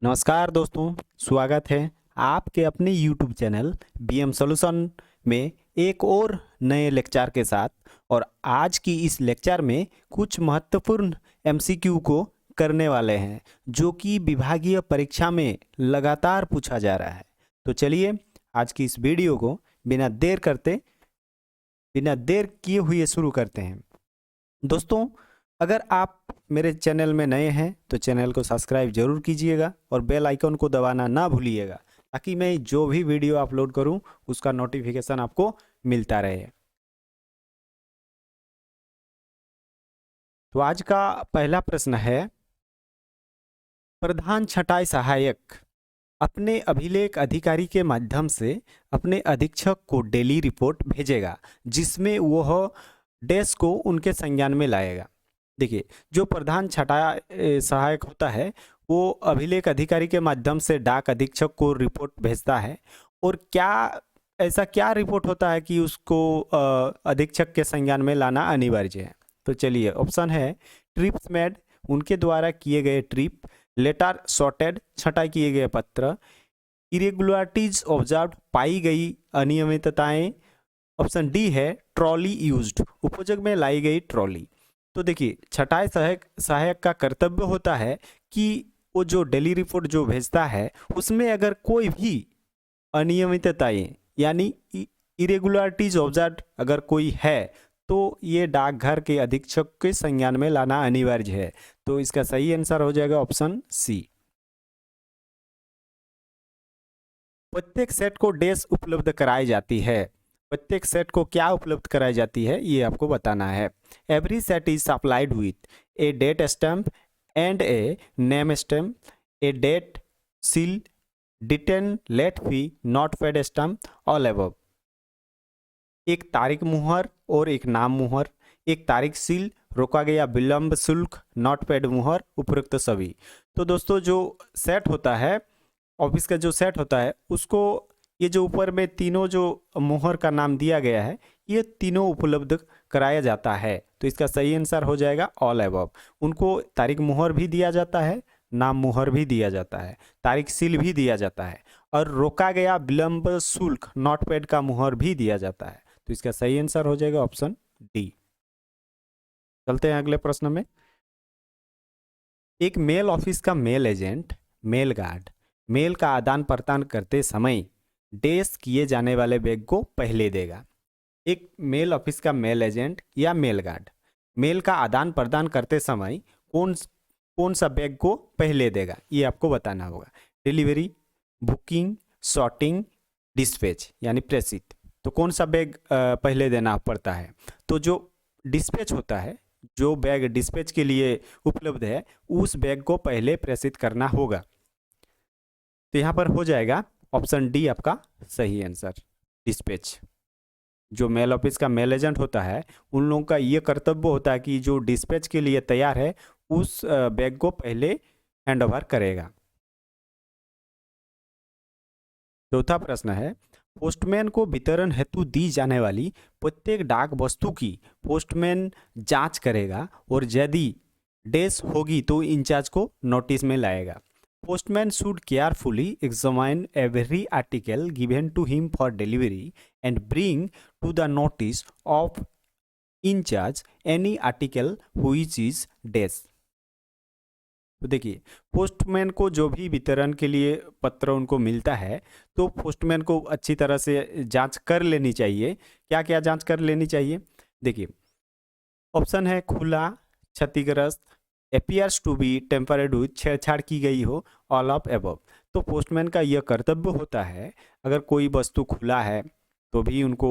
नमस्कार दोस्तों, स्वागत है आपके अपने YouTube चैनल BM सॉल्यूशन में एक और नए लेक्चर के साथ। और आज की इस लेक्चर में कुछ महत्वपूर्ण MCQ को करने वाले हैं जो कि विभागीय परीक्षा में लगातार पूछा जा रहा है। तो चलिए आज की इस वीडियो को बिना देर किए हुए शुरू करते हैं। दोस्तों, अगर आप मेरे चैनल में नए हैं तो चैनल को सब्सक्राइब जरूर कीजिएगा और बेल आइकन को दबाना ना भूलिएगा ताकि मैं जो भी वीडियो अपलोड करूं उसका नोटिफिकेशन आपको मिलता रहे। तो आज का पहला प्रश्न है, प्रधान छंटाई सहायक अपने अभिलेख अधिकारी के माध्यम से अपने अधीक्षक को डेली रिपोर्ट भेजेगा जिसमें वह डैश को उनके संज्ञान में लाएगा। देखिए, जो प्रधान छंटाई सहायक होता है वो अभिलेख अधिकारी के माध्यम से डाक अधीक्षक को रिपोर्ट भेजता है। और ऐसा क्या रिपोर्ट होता है कि उसको अधीक्षक के संज्ञान में लाना अनिवार्य है। तो चलिए, ऑप्शन है ट्रिप्स मेड, उनके द्वारा किए गए ट्रिप, लेटर सॉर्टेड, छंटाई किए गए पत्र, इरेगुलरिटीज ऑब्जर्व, पाई गई अनियमितताएं। ऑप्शन डी है ट्रॉली यूज्ड, उपयोग में लाई गई ट्रॉली। तो देखिए, छंटाई सहायक का कर्तव्य होता है कि वो जो डेली रिपोर्ट जो भेजता है उसमें अगर कोई भी अनियमितताएं यानी इरेगुलरिटीज ऑब्जर्व अगर कोई है तो ये डाकघर के अधीक्षक के संज्ञान में लाना अनिवार्य है। तो इसका सही आंसर हो जाएगा ऑप्शन सी। प्रत्येक सेट को डैश उपलब्ध कराई जाती है। प्रत्येक सेट को क्या उपलब्ध कराई जाती है ये आपको बताना है। Every set is supplied with a date stamp and a name stamp, a date seal, detain late fee, not paid stamp, all above. एक तारीख मुहर और एक नाम मुहर, एक तारीख सील, रोका गया विलंब शुल्क, नॉट पेड मुहर, उपरोक्त सभी। तो दोस्तों, जो सेट होता है ऑफिस का जो सेट होता है उसको ये जो ऊपर में तीनों जो मुहर का नाम दिया गया है ये तीनों उपलब्ध कराया जाता है। तो इसका सही आंसर हो जाएगा ऑल अबव। उनको तारीख मुहर भी दिया जाता है, नाम मुहर भी दिया जाता है, तारीख सील भी दिया जाता है और रोका गया विलंब शुल्क नॉट पेड का मुहर भी दिया जाता है। तो इसका सही आंसर हो जाएगा ऑप्शन डी। चलते हैं अगले प्रश्न में। एक मेल ऑफिस का mail agent, mail guard mail का आदान प्रदान करते समय डैश किए जाने वाले बैग को पहले देगा। एक मेल ऑफिस का मेल एजेंट या मेल गार्ड मेल का आदान प्रदान करते समय कौन कौन सा बैग को पहले देगा ये आपको बताना होगा। डिलीवरी, बुकिंग, सॉर्टिंग, डिस्पैच यानी प्रेषित। तो कौन सा बैग पहले देना पड़ता है? तो जो डिस्पैच होता है, जो बैग डिस्पैच के लिए उपलब्ध है उस बैग को पहले प्रेषित करना होगा। तो यहाँ पर हो जाएगा ऑप्शन डी आपका सही आंसर, डिस्पैच। जो मेल ऑफिस का मेल एजेंट होता है उन लोगों का ये कर्तव्य होता है कि जो डिस्पैच के लिए तैयार है उस बैग को पहले हैंड ओवर करेगा। चौथा प्रश्न है, पोस्टमैन को वितरण हेतु दी जाने वाली प्रत्येक डाक वस्तु की पोस्टमैन जांच करेगा और यदि डैश होगी तो इंचार्ज को नोटिस में लाएगा। Postman should carefully examine every article given to him for delivery and bring to the notice of in charge any article which is dash। तो देखिए, पोस्टमैन को जो भी वितरण के लिए पत्र उनको मिलता है तो पोस्टमैन को अच्छी तरह से जांच कर लेनी चाहिए। क्या क्या जांच कर लेनी चाहिए? देखिए, ऑप्शन है खुला, क्षतिग्रस्त, appears to be tampered with, छेड़छाड़ की गई हो, ऑल ऑफ एबव। तो पोस्टमैन का यह कर्तव्य होता है अगर कोई वस्तु खुला है तो भी उनको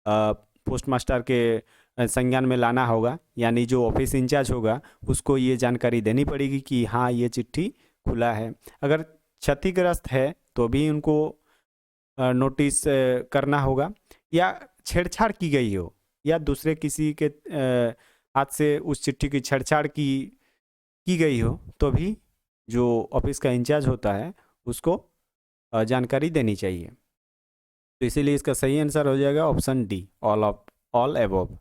पोस्ट मास्टर के संज्ञान में लाना होगा, यानी जो ऑफिस इंचार्ज होगा उसको ये जानकारी देनी पड़ेगी कि हाँ ये चिट्ठी खुला है। अगर क्षतिग्रस्त है तो भी उनको नोटिस करना होगा, या छेड़छाड़ की गई हो या दूसरे किसी के हाथ से उस चिट्ठी की छेड़छाड़ की गई हो तो भी जो ऑफिस का इंचार्ज होता है उसको जानकारी देनी चाहिए। तो इसीलिए इसका सही आंसर हो जाएगा option D, all above.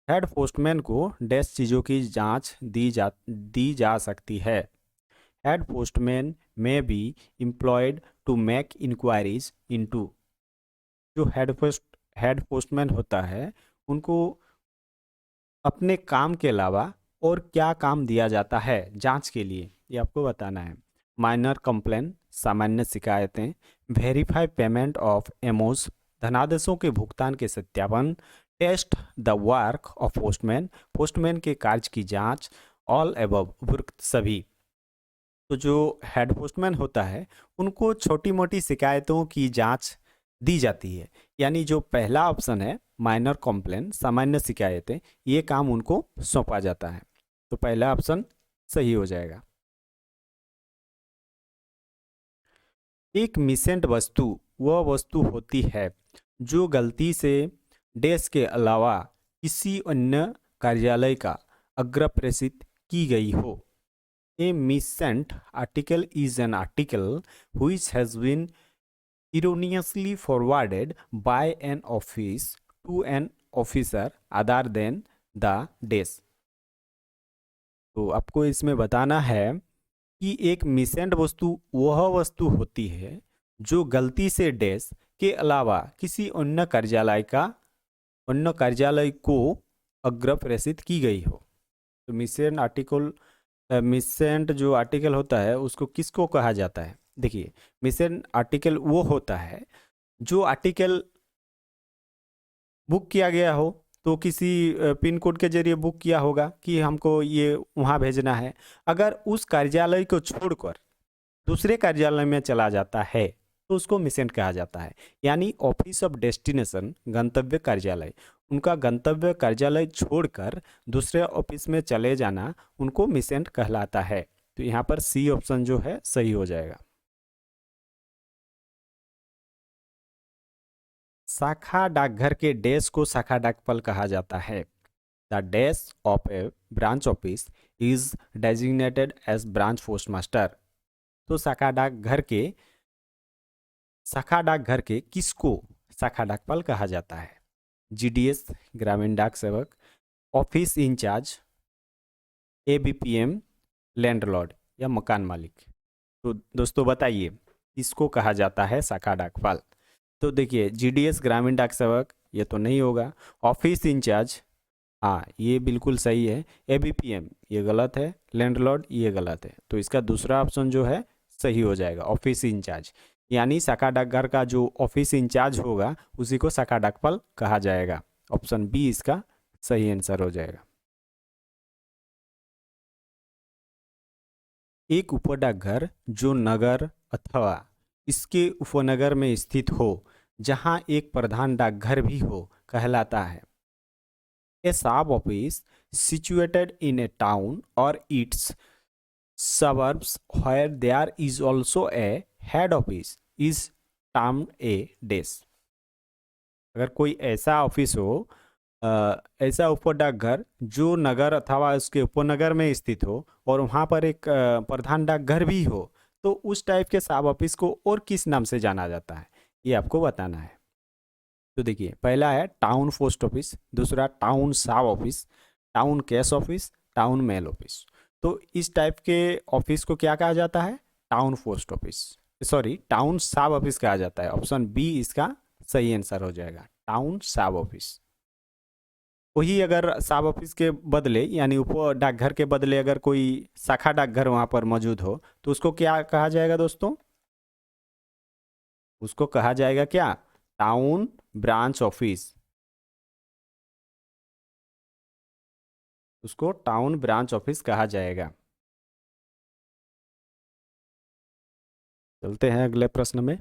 Head postman को डैश चीज़ों की जांच दी जा सकती है। हेड पोस्टमैन में be employed to make inquiries into. जो हेड पोस्टमैन होता है उनको अपने काम के अलावा और क्या काम दिया जाता है जांच के लिए, ये आपको बताना है। माइनर कंप्लेन, सामान्य शिकायतें। वेरीफाई पेमेंट ऑफ एमओज, धनादेशों के भुगतान के सत्यापन। Test the work of postman, postman के कार्य की जांच। ऑल एबव, उपरोक्त सभी। तो जो हेड पोस्टमैन होता है उनको छोटी मोटी शिकायतों की जांच दी जाती है। यानी जो पहला ऑप्शन है माइनर कंप्लेन, सामान्य शिकायतें, ये काम उनको सौंपा जाता है। तो पहला ऑप्शन सही हो जाएगा। एक मिसेंट वस्तु वह वस्तु होती है जो गलती से डैश के अलावा किसी अन्य कार्यालय का अग्रप्रेषित की गई हो। A missent article is an article which has been erroneously forwarded by an office to an officer other than the dash। तो आपको इसमें बताना है कि एक मिसेंट वस्तु वह वस्तु होती है जो गलती से डैश के अलावा किसी अन्य कार्यालय को अग्रप्रेषित की गई हो। तो मिसेंट जो आर्टिकल होता है उसको किसको कहा जाता है? देखिए, मिसेंट आर्टिकल वो होता है जो आर्टिकल बुक किया गया हो, तो किसी पिन कोड के जरिए बुक किया होगा कि हमको ये वहाँ भेजना है। अगर उस कार्यालय को छोड़कर दूसरे कार्यालय में चला जाता है तो उसको मिसेंट कहा जाता है। यानी ऑफिस ऑफ डेस्टिनेशन, गंतव्य कार्यालय, उनका गंतव्य कार्यालय छोड़कर दूसरे ऑफिस में चले जाना उनको मिसेंट कहलाता है। तो यहाँ पर सी ऑप्शन जो है सही हो जाएगा। शाखा डाकघर के डैश को शाखा डाकफल कहा जाता है। The dash of a branch office is designated as branch postmaster. तो शाखा डाकघर के किसको शाखा डाकपाल कहा जाता है? जीडीएस, ग्रामीण डाक सेवक, ऑफिस इंचार्ज, एबीपीएम, लैंडलॉर्ड या मकान मालिक। तो दोस्तों बताइए इसको कहा जाता है शाखा डाकपाल। तो देखिए, जीडीएस ग्रामीण डाक सेवक ये तो नहीं होगा। ऑफिस इंचार्ज, हाँ ये बिल्कुल सही है। एबीपीएम ये गलत है। लैंडलॉर्ड ये गलत है। तो इसका दूसरा ऑप्शन जो है सही हो जाएगा, ऑफिस इंचार्ज। यानी शाखा डाकघर का जो ऑफिस इंचार्ज होगा उसी को शाखा डाकपाल कहा जाएगा। ऑप्शन बी इसका सही आंसर हो जाएगा। एक उपडाकघर जो नगर अथवा इसके उपनगर में स्थित हो, जहां एक प्रधान डाकघर भी हो, कहलाता है। ए सब office situated in A town और it's suburbs where there is also a head office is termed a dash। अगर कोई ऐसा ऑफिस हो, ऐसा उप डाकघर जो नगर अथवा उसके उपनगर में स्थित हो और वहाँ पर एक प्रधान डाकघर भी हो, तो उस टाइप के सब ऑफिस को और किस नाम से जाना जाता है, ये आपको बताना है। तो देखिए, पहला है टाउन पोस्ट ऑफिस, दूसरा town sub office, town cash office, town mail office. तो इस टाइप के ऑफिस को क्या कहा जाता है? Town post office, sorry town sub office कहा जाता है। ऑप्शन बी इसका सही आंसर हो जाएगा, टाउन सब ऑफिस। वही अगर सब ऑफिस के बदले यानी उप डाकघर के बदले अगर कोई शाखा डाकघर वहाँ पर मौजूद हो तो उसको क्या कहा जाएगा दोस्तों? उसको कहा जाएगा क्या? Town branch office. उसको टाउन ब्रांच ऑफिस कहा जाएगा। चलते हैं अगले प्रश्न में।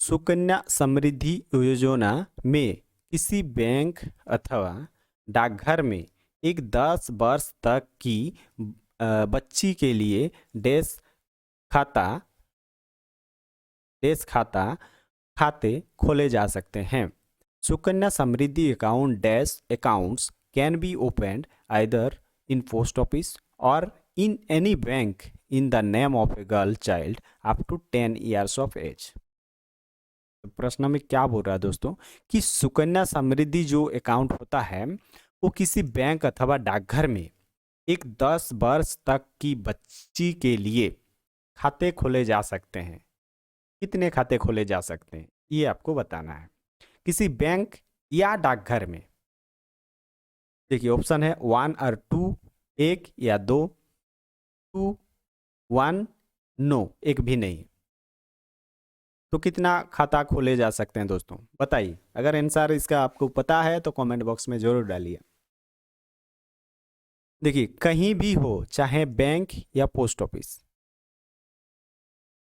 सुकन्या समृद्धि योजना में किसी बैंक अथवा डाकघर में एक 10 वर्ष तक की बच्ची के लिए खाता खाते खोले जा सकते हैं। Sukanya Samriddhi account accounts can be opened either in post office or in any bank in the name of a girl child up to 10 years of age। तो प्रश्न में क्या बोल रहा है दोस्तों कि सुकन्या समृद्धि जो अकाउंट होता है वो किसी बैंक अथवा डाकघर में एक 10 वर्ष तक की बच्ची के लिए खाते खोले जा सकते हैं। कितने खाते खोले जा सकते हैं ये आपको बताना है किसी बैंक या डाकघर में। देखिए ऑप्शन है 1 और 2, 1 या 2, 2, 1, नो, एक भी नहीं। तो कितना खाता खोले जा सकते हैं दोस्तों बताइए। अगर आंसर इसका आपको पता है तो कमेंट बॉक्स में जरूर डालिए। देखिए कहीं भी हो चाहे बैंक या पोस्ट ऑफिस,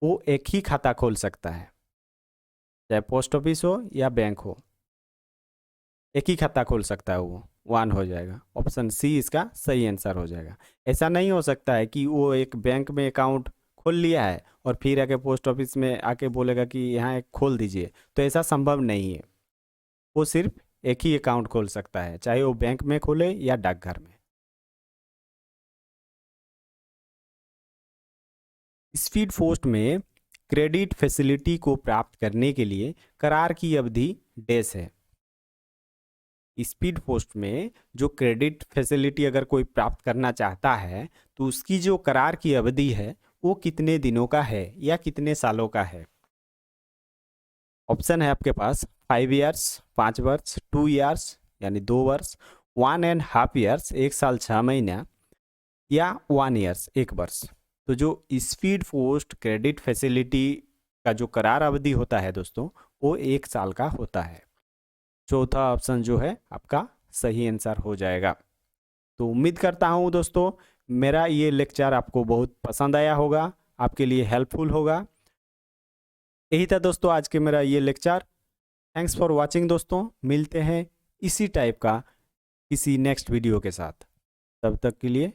वो एक ही खाता खोल सकता है। चाहे पोस्ट ऑफिस हो या बैंक हो, एक ही खाता खोल सकता है, वो 1 हो जाएगा। ऑप्शन सी इसका सही आंसर हो जाएगा। ऐसा नहीं हो सकता है कि वो एक बैंक में अकाउंट खोल लिया है और फिर आके पोस्ट ऑफिस में आके बोलेगा कि यहाँ एक खोल दीजिए, तो ऐसा संभव नहीं है। वो सिर्फ एक ही अकाउंट खोल सकता है, चाहे वो बैंक में खोले या डाकघर में। स्पीड पोस्ट में क्रेडिट फैसिलिटी को प्राप्त करने के लिए करार की अवधि डैश है। स्पीड पोस्ट में जो क्रेडिट फैसिलिटी अगर कोई प्राप्त करना चाहता है तो उसकी जो करार की अवधि है वो कितने दिनों का है या कितने सालों का है। ऑप्शन है आपके पास 5 ईयर्स 5 वर्ष, 2 ईयर्स यानी 2 वर्ष, 1.5 ईयर्स 1 साल 6 महीना, या 1 ईयर्स 1 वर्ष। तो जो स्पीड पोस्ट क्रेडिट फैसिलिटी का जो करार अवधि होता है दोस्तों वो 1 साल का होता है। चौथा ऑप्शन जो है आपका सही आंसर हो जाएगा। तो उम्मीद करता हूँ दोस्तों मेरा ये लेक्चर आपको बहुत पसंद आया होगा, आपके लिए हेल्पफुल होगा। यही था दोस्तों आज के मेरा ये लेक्चर। थैंक्स फॉर वॉचिंग दोस्तों, मिलते हैं इसी टाइप का किसी नेक्स्ट वीडियो के साथ। तब तक के लिए